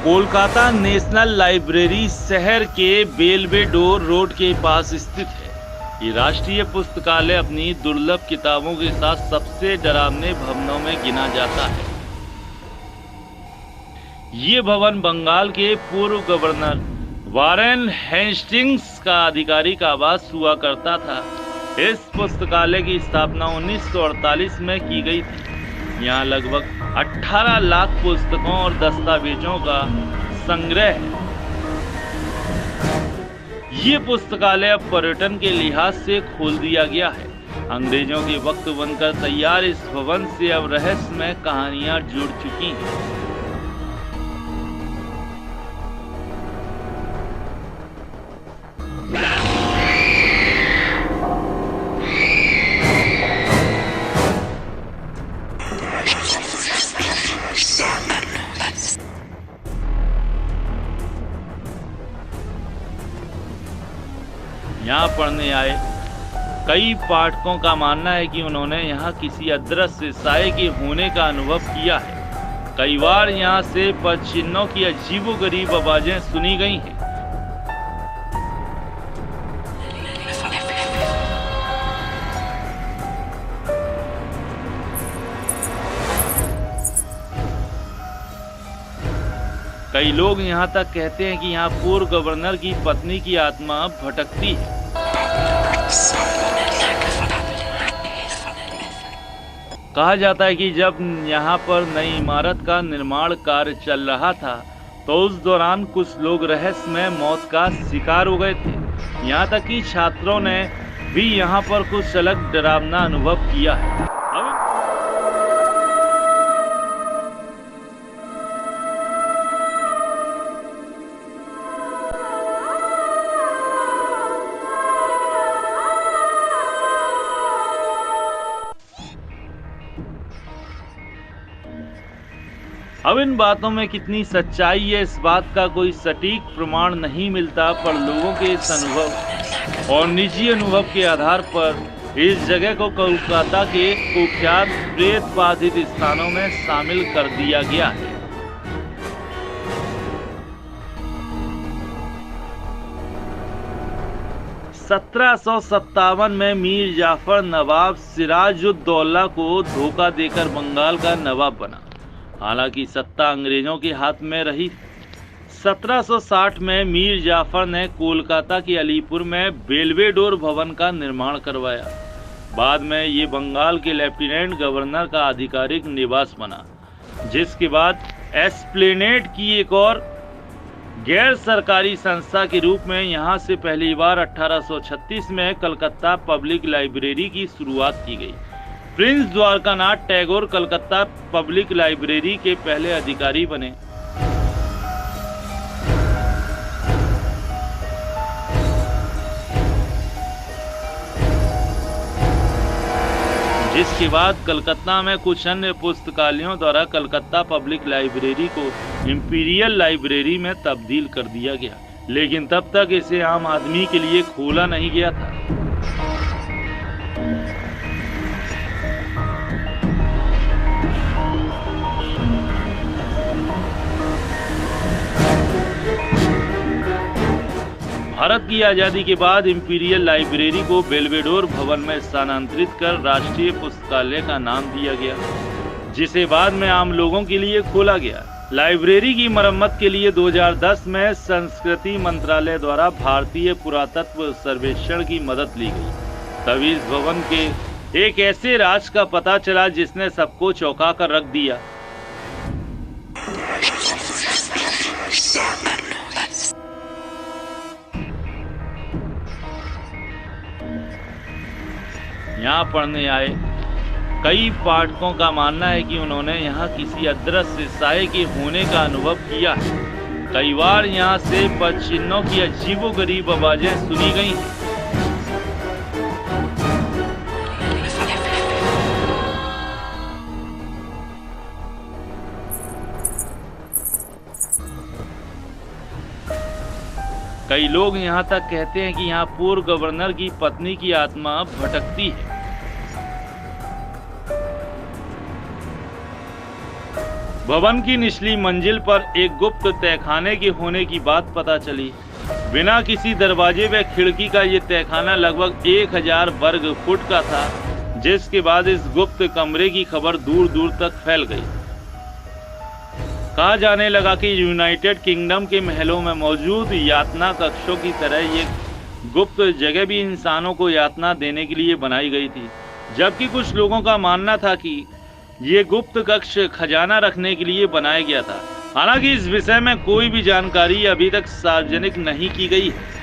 Kolkata national library शहर के बेल्वेडोर road के पास स्थित है। ये राष्ट्रीय पुस्तकालय अपनी दुर्लभ किताबों के साथ सबसे डरावने भवनों में गिना जाता है। ये भवन बंगाल के पूर्व गवर्नर वारेन हेस्टिंग्स का आधिकारिक आवास हुआ करता था। इस पुस्तकालय की स्थापना 1948 में की गई थी। यहाँ लगभग 18 लाख पुस्तकों और दस्तावेजों का संग्रह है। ये पुस्तकालय अब पर्यटन के लिहाज से खोल दिया गया है। अंग्रेजों के वक्त बनकर तैयार इस भवन से अब रहस्यमय कहानियां जुड़ चुकी हैं। यहाँ पढ़ने आए कई पाठकों का मानना है कि उन्होंने यहाँ किसी अदृश्य साये के होने का अनुभव किया है। कई बार यहाँ से पदचिन्हों की अजीबोगरीब आवाजें सुनी गई हैं। कई लोग यहाँ तक कहते हैं कि यहाँ पूर्व गवर्नर की पत्नी की आत्मा भटकती है। कहा जाता है कि जब यहाँ पर नई इमारत का निर्माण कार्य चल रहा था तो उस दौरान कुछ लोग रहस्यमय मौत का शिकार हो गए थे। यहाँ तक कि छात्रों ने भी यहाँ पर कुछ अलग डरावना अनुभव किया है। अब इन बातों में कितनी सच्चाई है इस बात का कोई सटीक प्रमाण नहीं मिलता, पर लोगों के इस अनुभव और निजी अनुभव के आधार पर इस जगह को कोलकाता के कुख्यात प्रेत बाधित स्थानों में शामिल कर दिया गया है। (1757) में मीर जाफर नवाब सिराजुद्दौला को धोखा देकर बंगाल का नवाब बना। हालांकि सत्ता अंग्रेजों के हाथ में रही। 1760 में मीर जाफर ने कोलकाता के अलीपुर में बेल्वेडोर भवन का निर्माण करवाया। बाद में ये बंगाल के लेफ्टिनेंट गवर्नर का आधिकारिक निवास बना, जिसके बाद एस्प्लेनेड की एक और गैर सरकारी संस्था के रूप में यहाँ से पहली बार 1836 में कलकत्ता पब्लिक लाइब्रेरी की शुरुआत की गई। Prince Dwarkanath Tagore Calcutta public library के पहले अधिकारी बने। जिसके बाद कलकत्ता में कुछ अन्य पुस्तकालयों द्वारा कलकत्ता पब्लिक लाइब्रेरी को इंपीरियल लाइब्रेरी में तब्दील कर दिया गया, लेकिन तब तक इसे आम आदमी के लिए खोला नहीं गया था। भारत की आजादी के बाद इंपीरियल लाइब्रेरी को बेल्वेडोर भवन में स्थानांतरित कर राष्ट्रीय पुस्तकालय का नाम दिया गया, जिसे बाद में आम लोगों के लिए खोला गया। लाइब्रेरी की मरम्मत के लिए 2010 में संस्कृति मंत्रालय द्वारा भारतीय पुरातत्व सर्वेक्षण की मदद ली गई। तभी इस भवन के एक ऐसे राज का पता चला जिसने सबको चौंका कर रख दिया। यहाँ पढ़ने आए कई पाठकों का मानना है कि उन्होंने यहाँ किसी अदृश्य साये के होने का अनुभव किया है। कई बार यहाँ से पदचिन्हों की अजीबोगरीब आवाजें सुनी गई हैं। कई लोग यहाँ तक कहते हैं कि यहाँ पूर्व गवर्नर की पत्नी की आत्मा भटकती है। भवन की निचली मंजिल पर एक गुप्त तहखाने के होने की बात पता चली। बिना किसी दरवाजे व खिड़की का ये तहखाना लगभग 1000 वर्ग फुट का था, जिसके बाद इस गुप्त कमरे की खबर दूर दूर तक फैल गई। कहा जाने लगा कि यूनाइटेड किंगडम के महलों में मौजूद यातना कक्षों की तरह ये गुप्त जगह भी इंसानों को यातना देने के लिए बनाई गई थी, जबकि कुछ लोगों का मानना था कि ये गुप्त कक्ष खजाना रखने के लिए बनाया गया था। हालांकि इस विषय में कोई भी जानकारी अभी तक सार्वजनिक नहीं की गई है।